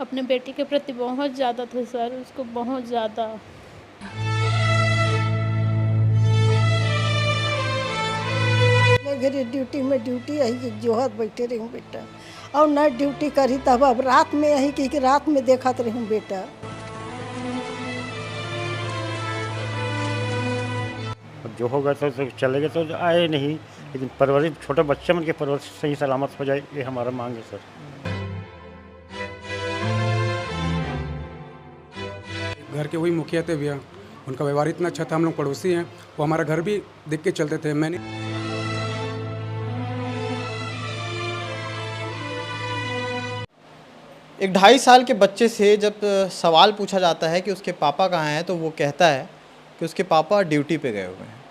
अपने बेटी के प्रति बहुत ज़्यादा था सर, उसको बहुत ज़्यादा। मैं घरे ड्यूटी में ड्यूटी यही जोहत बैठे रही हूँ बेटा, और नाइट ड्यूटी करी तब अब रात में यही कि रात में देखत रही हूँ बेटा। अब जो होगा तो चले गए तो आए नहीं, लेकिन परवरिश छोटे बच्चे मन के परवरिश सही सलामत हो जाए, ये हमारा मांग है सर। घर के वही मुखिया थे भैया, उनका व्यवहार इतना अच्छा था, हम लोग पड़ोसी हैं, वो हमारा घर भी देख के चलते थे। मैंने एक 2.5 साल के बच्चे से जब सवाल पूछा जाता है कि उसके पापा कहाँ हैं, तो वो कहता है कि उसके पापा ड्यूटी पे गए हुए हैं।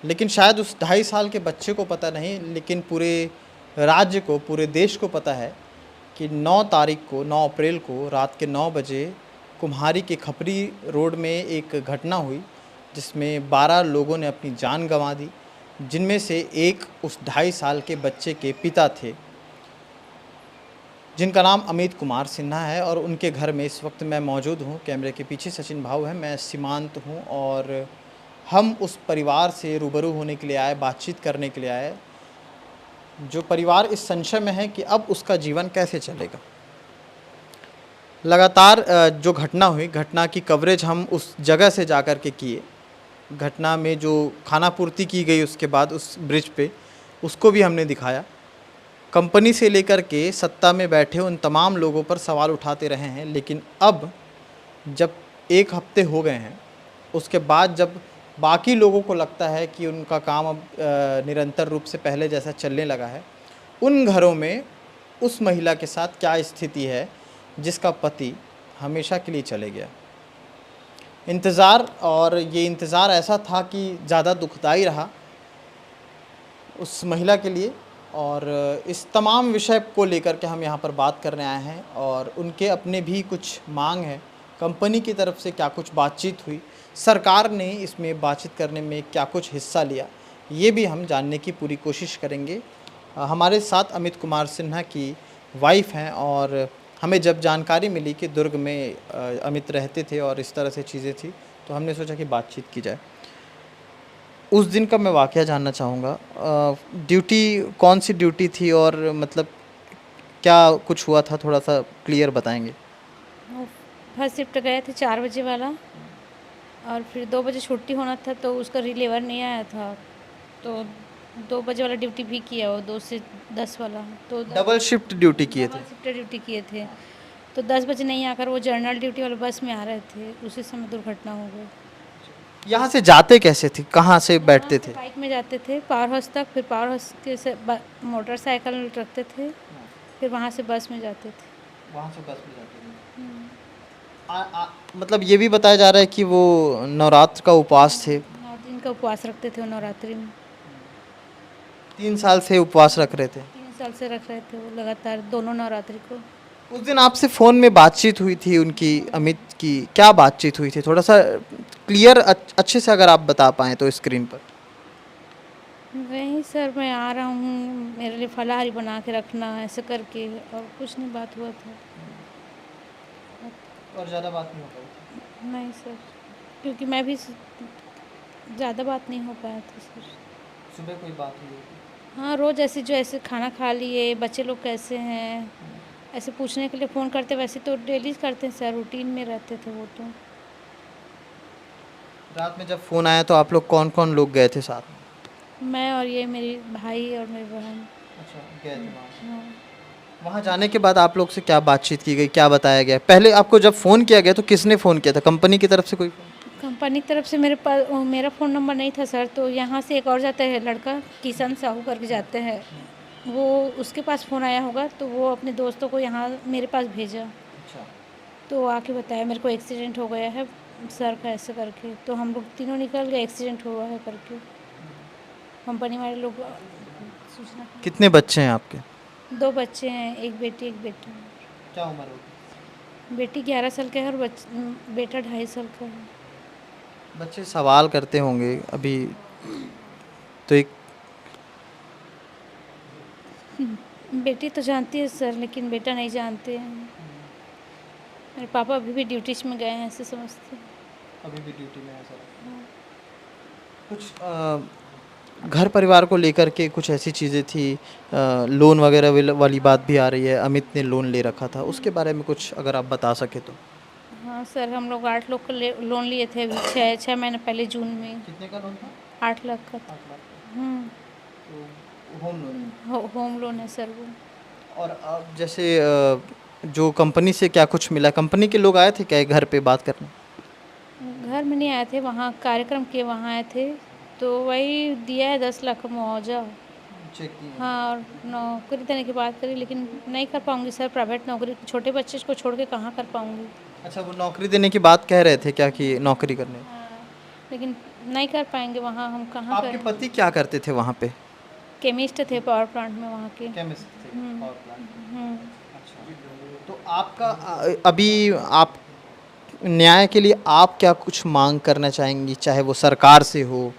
लेकिन शायद उस 2.5 साल के बच्चे को पता नहीं, लेकिन पूरे राज्य को, पूरे देश को पता है कि 9 तारीख को, 9 अप्रैल को रात के 9 बजे कुम्हारी के खपरी रोड में एक घटना हुई जिसमें 12 लोगों ने अपनी जान गंवा दी, जिनमें से एक उस 2.5 साल के बच्चे के पिता थे, जिनका नाम अमित कुमार सिन्हा है। और उनके घर में इस वक्त मैं मौजूद हूँ। कैमरे के पीछे सचिन भाऊ है, मैं सीमांत हूँ और हम उस परिवार से रूबरू होने के लिए आए, बातचीत करने के लिए आए, जो परिवार इस संशय में है कि अब उसका जीवन कैसे चलेगा। लगातार जो घटना हुई, घटना की कवरेज हम उस जगह से जाकर के किए। घटना में जो खानापूर्ति की गई उसके बाद उस ब्रिज पे, उसको भी हमने दिखाया। कंपनी से लेकर के सत्ता में बैठे उन तमाम लोगों पर सवाल उठाते रहे हैं, लेकिन अब जब 1 हफ्ते हो गए हैं, उसके बाद जब बाकी लोगों को लगता है कि उनका काम अब निरंतर रूप से पहले जैसा चलने लगा है, उन घरों में उस महिला के साथ क्या स्थिति है जिसका पति हमेशा के लिए चले गया। इंतज़ार, और ये इंतज़ार ऐसा था कि ज़्यादा दुखदाई रहा उस महिला के लिए। और इस तमाम विषय को लेकर के हम यहाँ पर बात करने आए हैं और उनके अपने भी कुछ मांग है। कंपनी की तरफ से क्या कुछ बातचीत हुई, सरकार ने इसमें बातचीत करने में क्या कुछ हिस्सा लिया, ये भी हम जानने की पूरी कोशिश करेंगे। हमारे साथ अमित कुमार सिन्हा की वाइफ हैं और हमें जब जानकारी मिली कि दुर्ग में अमित रहते थे और इस तरह से चीज़ें थी, तो हमने सोचा कि बातचीत की जाए। उस दिन का मैं वाक़या जानना चाहूँगा। ड्यूटी कौन सी ड्यूटी थी और मतलब क्या कुछ हुआ था, थोड़ा-सा क्लियर बताएँगे? वो फर्स्ट शिफ्ट गए थे 4 बजे वाला, और फिर 2 बजे छुट्टी होना था, तो उसका रिलीवर नहीं आया था, तो 2 बजे वाला ड्यूटी भी किया, वो 2 से 10 वाला। तो डबल शिफ्ट ड्यूटी किए थे? डबल शिफ्ट ड्यूटी किए थे, तो 10 बजे नहीं आकर वो जनरल ड्यूटी वाले बस में आ रहे थे, उसी समय दुर्घटना हो गई। यहाँ से जाते कैसे थे? कहाँ से बैठते थे? बाइक में जाते थे पावर हाउस तक, फिर पावर हाउस के से मोटरसाइकिल रखते थे, फिर वहाँ से बस में जाते थे। वहाँ से बस में जाते थे। मतलब ये भी बताया जा रहा है कि वो नवरात्र का उपवास थे। 9 दिन का उपवास रखते थे वो नवरात्रि में। 3 साल से उपवास रख रहे थे। 3 साल से रख रहे थे वो लगातार, दोनों नवरात्रि को। उस दिन आपसे फ़ोन में बातचीत हुई थी उनकी, अमित की, क्या बातचीत हुई थी? थोड़ा-सा क्लियर अच्छे से अगर आप बता पाएँ तो स्क्रीन पर। वही सर, मैं आ रहा हूँ, मेरे लिए फलाहारी बना के रखना, ऐसे करके, और कुछ नहीं बात हुआ था। और ज़्यादा बात नहीं हो पाई? नहीं सर, क्योंकि मैं भी ज़्यादा बात नहीं हो पाया था सर। सुबह कोई बात हुई होगी? हाँ, रोज़ ऐसे जो ऐसे खाना खा लिए, बच्चे लोग कैसे हैं, ऐसे पूछने के लिए फ़ोन करते। वैसे तो डेली करते हैं सर, रूटीन में रहते थे वो तो। रात में जब फ़ोन आया तो आप लोग कौन-कौन लोग गए थे साथ में? मैं और ये मेरी भाई और मेरी बहन। अच्छा, गए थे वहाँ। हाँ, वहाँ जाने के बाद आप लोग से क्या बातचीत की गई, क्या बताया गया? पहले आपको जब फ़ोन किया गया तो किसने फ़ोन किया था? कंपनी की तरफ से कोई फ़ोन? कंपनी की तरफ से मेरे पास मेरा फ़ोन नंबर नहीं था सर, तो यहाँ से एक और जाता है लड़का, किशन साहू करके जाते हैं, वो उसके पास फ़ोन आया होगा, तो वो अपने दोस्तों को यहाँ मेरे पास भेजा। अच्छा। तो वो आके बताया मेरे को एक्सीडेंट हो गया है सर का, ऐसे करके। तो हम लोग तीनों निकल गए, एक्सीडेंट हुआ है करके। कंपनी वाले लोग सूचना। कितने बच्चे हैं आपके? 2 बच्चे हैं, एक बेटी एक बेटा। क्या उम्र होगी? बेटी 11 साल का है और बेटा 2.5 साल का है। बच्चे सवाल करते होंगे अभी, तो एक बेटी तो जानती है सर, लेकिन बेटा नहीं जानते हैं। मेरे पापा अभी भी ड्यूटी में गए हैं, ऐसे समझते हैं। अभी भी ड्यूटी में है सर। कुछ घर परिवार को लेकर के कुछ ऐसी चीज़ें थी, लोन वगैरह वाली बात भी आ रही है, अमित ने लोन ले रखा था, उसके बारे में कुछ अगर आप बता सके तो। हाँ सर, हम लोग 8 लाख का लोन लिए थे अभी 6 महीने पहले जून में। कितने का लोन था? 8 लाख का था। 8 लाख का। हम्म, तो होम लोन। होम लोन है सर वो। और अब जैसे जो कंपनी से क्या कुछ मिला, कंपनी के लोग आए थे क्या घर पे बात करने? घर में नहीं आए थे, वहाँ कार्यक्रम के वहाँ आए थे, तो वही दिया है 10 लाख का मुआवजा। चेक किए? हाँ, और नौकरी देने की बात करी, लेकिन नहीं कर पाऊँगी सर, प्राइवेट नौकरी छोटे बच्चे को छोड़ के कहाँ कर पाऊँगी। अच्छा, वो नौकरी देने की बात कह रहे थे क्या कि नौकरी करने? हाँ, लेकिन नहीं कर पाएंगे वहाँ, हम कहाँ आपके कर। पति क्या करते थे वहाँ पे? केमिस्ट थे पावर प्लांट में वहाँ के। केमिस्ट थे पावर प्लांट। हम्म, तो आपका अभी आप न्याय के लिए आप क्या कुछ मांग करना चाहेंगी, चाहे वो सरकार से हो,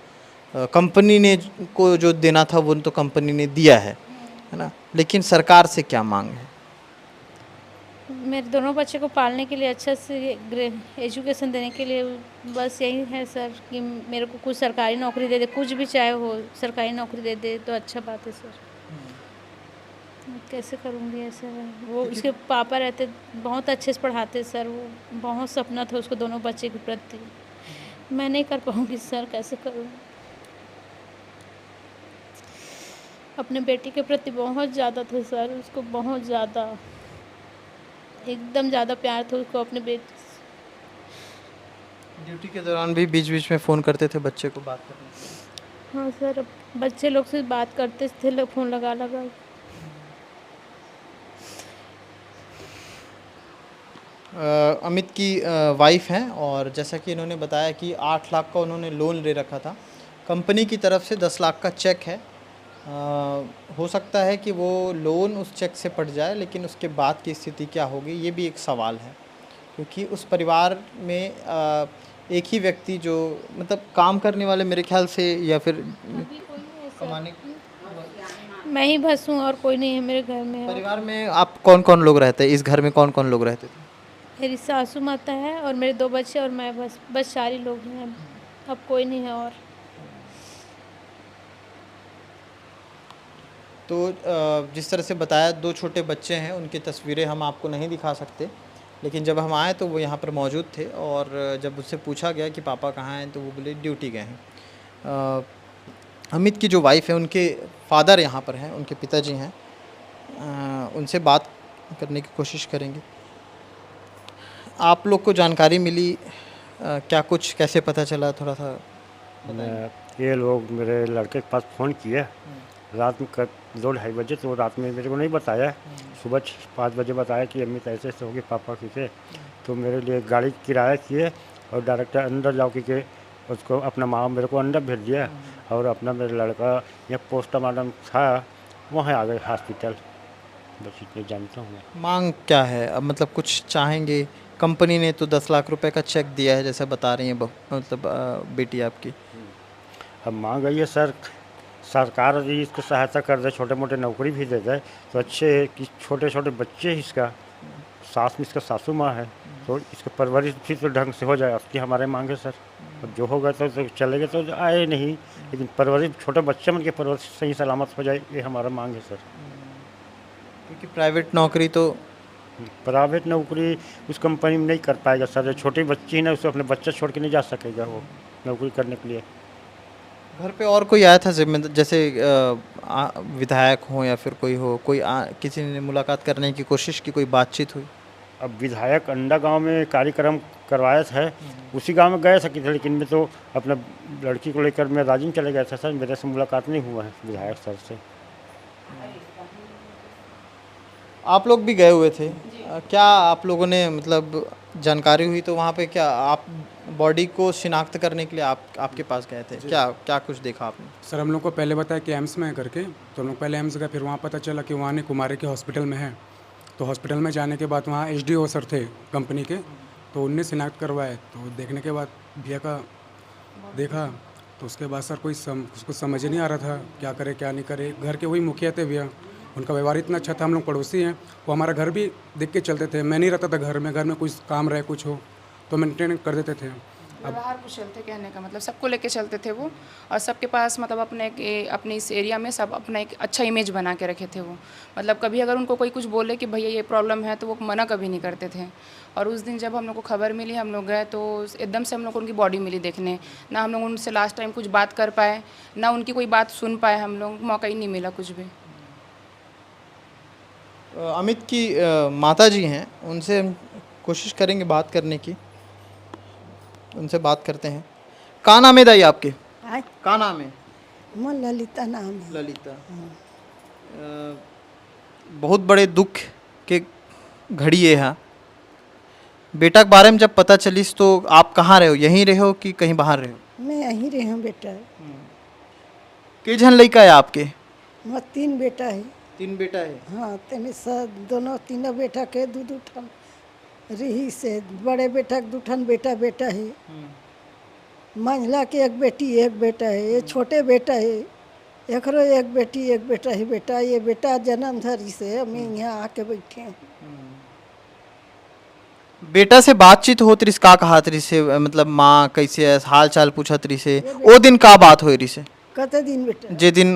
कंपनी ने को जो देना था वो तो कंपनी ने दिया है ना, लेकिन सरकार से क्या मांग है? मेरे दोनों बच्चे को पालने के लिए, अच्छा से एजुकेशन देने के लिए, बस यही है सर कि मेरे को कुछ सरकारी नौकरी दे दे, कुछ भी चाहे हो सरकारी नौकरी दे दे तो अच्छा बात है सर। कैसे करूँगी ऐसा? वो उसके पापा रहते, बहुत अच्छे से पढ़ाते सर, वो बहुत सपना था उसको दोनों बच्चे के प्रति। मैं नहीं कर पाऊँगी सर, कैसे करूँ? अपने बेटी के प्रति बहुत ज़्यादा था सर, उसको बहुत ज़्यादा, एकदम ज़्यादा प्यार था उसको अपने बेटी से। ड्यूटी के दौरान भी बीच बीच में फ़ोन करते थे बच्चे को बात करने के लिए? हाँ सर, अब बच्चे लोग से बात करते थे फ़ोन लगा लगा। अमित की वाइफ हैं, और जैसा कि इन्होंने बताया कि 8 लाख का उन्होंने लोन ले रखा था, कंपनी की तरफ से 10 लाख का चेक है। हो सकता है कि वो लोन उस चेक से पड़ जाए, लेकिन उसके बाद की स्थिति क्या होगी ये भी एक सवाल है, क्योंकि उस परिवार में एक ही व्यक्ति जो मतलब काम करने वाले मेरे ख्याल से, या फिर कमाने, मैं ही बस हूँ और कोई नहीं है मेरे घर में। परिवार में आप कौन कौन लोग रहते हैं? इस घर में कौन कौन लोग रहते थे? मेरी सासू माता है और मेरे 2 बच्चे और मैं, बस 4 ही लोग हैं, अब कोई नहीं है। और तो जिस तरह से बताया, 2 छोटे बच्चे हैं, उनकी तस्वीरें हम आपको नहीं दिखा सकते, लेकिन जब हम आए तो वो यहाँ पर मौजूद थे, और जब उससे पूछा गया कि पापा कहाँ हैं तो वो बोले ड्यूटी गए हैं। अमित की जो वाइफ है, उनके फादर यहाँ पर हैं, उनके पिताजी हैं, उनसे बात करने की कोशिश करेंगे। आप लोग को जानकारी मिली, क्या कुछ कैसे पता चला, थोड़ा सा बताएंगे? ये लोग मेरे लड़के के पास फ़ोन किए रात में 2-2:30 बजे, तो रात में मेरे को नहीं बताया, सुबह 5 बजे बताया कि अमित ऐसे ऐसे होगी पापा की से। तो मेरे लिए गाड़ी किराया किए और डायरेक्ट अंदर जाओ के उसको अपना माँ मेरे को अंदर भेज दिया, और अपना मेरा लड़का या पोस्टमार्टम था वहाँ आ गए हॉस्पिटल। बस इतने जानता हूँ मैं। मांग क्या है अब, मतलब कुछ चाहेंगे? कंपनी ने तो 10 लाख रुपए का चेक दिया है जैसा बता रही हैं मतलब बेटी आपकी। अब मांग गई है सर, सरकार यदि इसको सहायता कर दे, छोटे मोटे नौकरी भी दे दे तो अच्छे है कि छोटे छोटे बच्चे हैं, इसका सास में इसका सासू माँ है, तो इसका परवरिश भी तो ढंग से हो जाए, उसकी हमारे मांग है सर। अब जो होगा तो चले गए तो आए नहीं, लेकिन परवरिश छोटे बच्चे मन के परवरिश सही सलामत हो जाए, ये हमारा मांग है सर। क्योंकि प्राइवेट नौकरी तो, प्राइवेट नौकरी उस कंपनी में नहीं कर पाएगा सर, छोटी बच्ची है ना, उसे अपने बच्चा छोड़ के नहीं जा सकेगा वो नौकरी करने के लिए। घर पे और कोई आया था जिम्मेदार, जैसे विधायक हो या फिर कोई हो, किसी ने मुलाकात करने की कोशिश की, कोई बातचीत हुई? अब विधायक अंडा गांव में कार्यक्रम करवाया था, उसी गांव में गए सके थे, लेकिन मैं तो अपना लड़की को लेकर मैं राजिम चले गया था सर, मेरे से मुलाकात नहीं हुआ है विधायक सर से। आप लोग भी गए हुए थे, क्या आप लोगों ने मतलब जानकारी हुई तो वहाँ पे क्या आप बॉडी को शिनाख्त करने के लिए आपके पास गए थे, क्या कुछ देखा आपने? सर हम लोग को पहले बताया कि एम्स में है करके, तो हम लोग पहले एम्स गए, फिर वहाँ पता चला कि वहाँ ने कुमारी के हॉस्पिटल में है। तो हॉस्पिटल में जाने के बाद वहाँ HDO सर थे कंपनी के, तो उनने शिनाख्त करवाए। तो देखने के बाद भैया का देखा, तो उसके बाद सर उसको समझ नहीं आ रहा था क्या करे क्या नहीं करे। घर के वही मुखिया थे भैया, उनका व्यवहार इतना अच्छा था, हम लोग पड़ोसी हैं, वो हमारा घर भी देख के चलते थे। मैं नहीं रहता था घर में कुछ काम रहे कुछ हो तो मेंटेन कर देते थे। व्यवहार कुशल थे, कहने का मतलब सबको लेके चलते थे वो, और सबके पास मतलब अपने इस एरिया में सब अपना एक अच्छा इमेज बना के रखे थे वो। मतलब कभी अगर उनको कोई कुछ बोले कि भैया ये प्रॉब्लम है तो वो मना कभी नहीं करते थे। और उस दिन जब हम लोग को खबर मिली, हम लोग गए तो एकदम से हम लोग को उनकी बॉडी मिली देखने। ना हम लोग उनसे लास्ट टाइम कुछ बात कर पाए, ना उनकी कोई बात सुन पाए, हम लोग मौका ही नहीं मिला कुछ भी। अमित की माता जी हैं, उनसे हम कोशिश करेंगे बात करने की, उनसे बात करते हैं। का नाम है दाई आपके? आय का नाम है? मोर ललिता नाम है। ललिता। बहुत बड़े दुख के घड़ी है यहाँ। बेटा के बारे में जब पता चलिस तो आप कहाँ रहे हो? यहीं रहे हो कि कहीं बाहर रहे हो? मैं यहीं रही हूँ बेटा। के जन लड़का है आपके? मोर 3 बेटा है। 3 बेटा है। हाँ, तेने दोनों तीनों बेटा के दू ठन रही से। बड़े बेटा के 2 ठन बेटा है। मंझला के एक बेटी एक बेटा है। ये छोटे बेटा है, एकरो एक बेटी एक बेटा है। बेटा ये बेटा जन्म धरी से हम यहाँ आके बैठे हैं। बेटा से बातचीत होत रही, का कहा रही से? मतलब माँ कैसे है, हाल चाल पूछत रही से? ओ दिन का बात हो रही से? कते दिन बेटा? जे दिन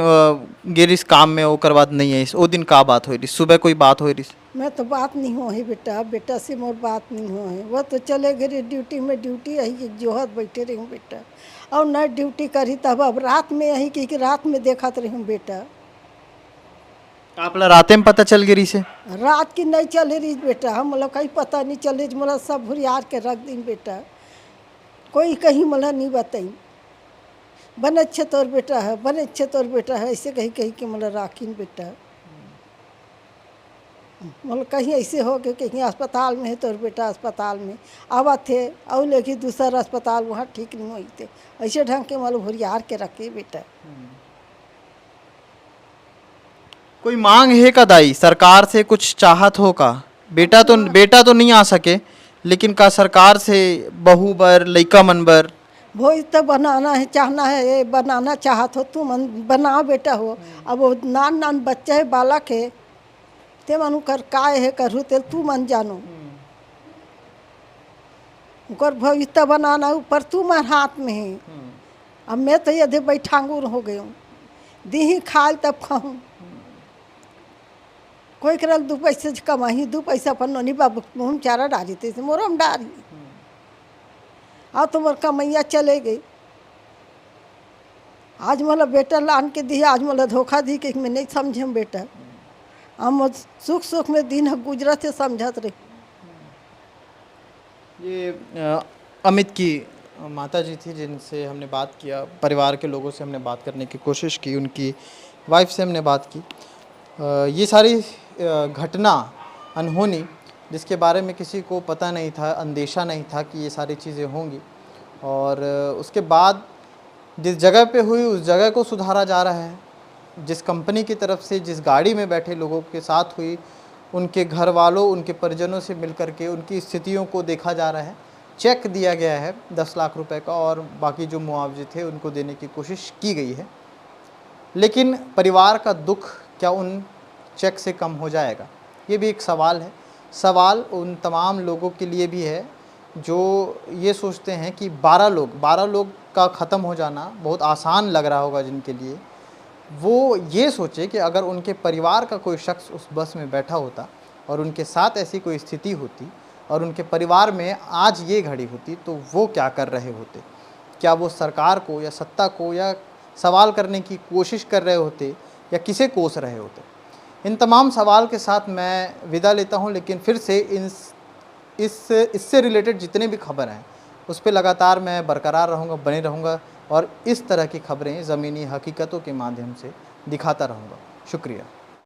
गेरिस काम में ओकर बाद नहीं है, ओ दिन का बात हो रही? सुबह कोई बात हो रही? मैं तो बात नहीं हो है बेटा। बेटा से मोर बात नहीं हो है। वो तो चले गए ड्यूटी में। ड्यूटी यही जोहत बैठे रही हूँ बेटा। और नाइट ड्यूटी करी तब अब रात में यही कि रात में देखत रही हूँ बेटा। आप ला राते में पता चल गई से? रात की नहीं चले रही बेटा। हम लोग कहीं पता नहीं चले। मोला सब भुरियार के रख दी बेटा। कोई कहीं मला नहीं बताई। बन अच्छे तोर बेटा है, बन अच्छे तोर बेटा है, ऐसे कहीं के मला राखीन बेटा। मतलब कहीं ऐसे हो गए कहीं अस्पताल में है तोर बेटा, अस्पताल में आवा थे और लेके दूसरा अस्पताल वहाँ ठीक नहीं हुई थे। ऐसे ढंग के मतलब भुरियार के रखे बेटा। कोई मांग है का दाई? सरकार से कुछ चाहत हो का? बेटा तो नहीं आ सके, लेकिन का सरकार से बहू बर, लइका मन बर? वो तो बनाना है, चाहना है, ये बनाना चाहत हो तू मन बनाओ बेटा हो। अब वो नान बच्चा है, बालक है, ते मन कर काय है करू ते तू मन जानो। उकर भविष्य बनाना ऊपर तू मन हाथ में है। अब मैं तो यदि बैठांगुर हो गई हूँ। दी खाल तब खाऊं। कोई करल 2 पैसे कमाही, 2 पैसा अपन नोनी बाबू मुँह चारा डाली थे मोरम डाली। तो मोर कमैया चले गई। आज मला बेटा लान के दी, आज मला धोखा दी कि मैं नहीं समझे बेटा। हम सुख में दिन गुजरत है समझत रही। ये अमित की माता जी थी जिनसे हमने बात किया। परिवार के लोगों से हमने बात करने की कोशिश की, उनकी वाइफ से हमने बात की। ये सारी घटना अनहोनी जिसके बारे में किसी को पता नहीं था, अंदेशा नहीं था कि ये सारी चीज़ें होंगी। और उसके बाद जिस जगह पे हुई उस जगह को सुधारा जा रहा है। जिस कंपनी की तरफ से जिस गाड़ी में बैठे लोगों के साथ हुई, उनके घर वालों, उनके परिजनों से मिलकर के उनकी स्थितियों को देखा जा रहा है। चेक दिया गया है 10 लाख रुपए का, और बाकी जो मुआवजे थे उनको देने की कोशिश की गई है। लेकिन परिवार का दुख क्या उन चेक से कम हो जाएगा? ये भी एक सवाल है। सवाल उन तमाम लोगों के लिए भी है जो ये सोचते हैं कि 12 लोग का ख़त्म हो जाना बहुत आसान लग रहा होगा जिनके लिए। वो ये सोचे कि अगर उनके परिवार का कोई शख्स उस बस में बैठा होता और उनके साथ ऐसी कोई स्थिति होती और उनके परिवार में आज ये घड़ी होती तो वो क्या कर रहे होते? क्या वो सरकार को या सत्ता को या सवाल करने की कोशिश कर रहे होते या किसे कोस रहे होते? इन तमाम सवाल के साथ मैं विदा लेता हूं, लेकिन फिर से इससे रिलेटेड जितने भी खबर हैं उस पर लगातार मैं बरकरार रहूंगा, बने रहूंगा और इस तरह की खबरें ज़मीनी हकीकतों के माध्यम से दिखाता रहूंगा। शुक्रिया।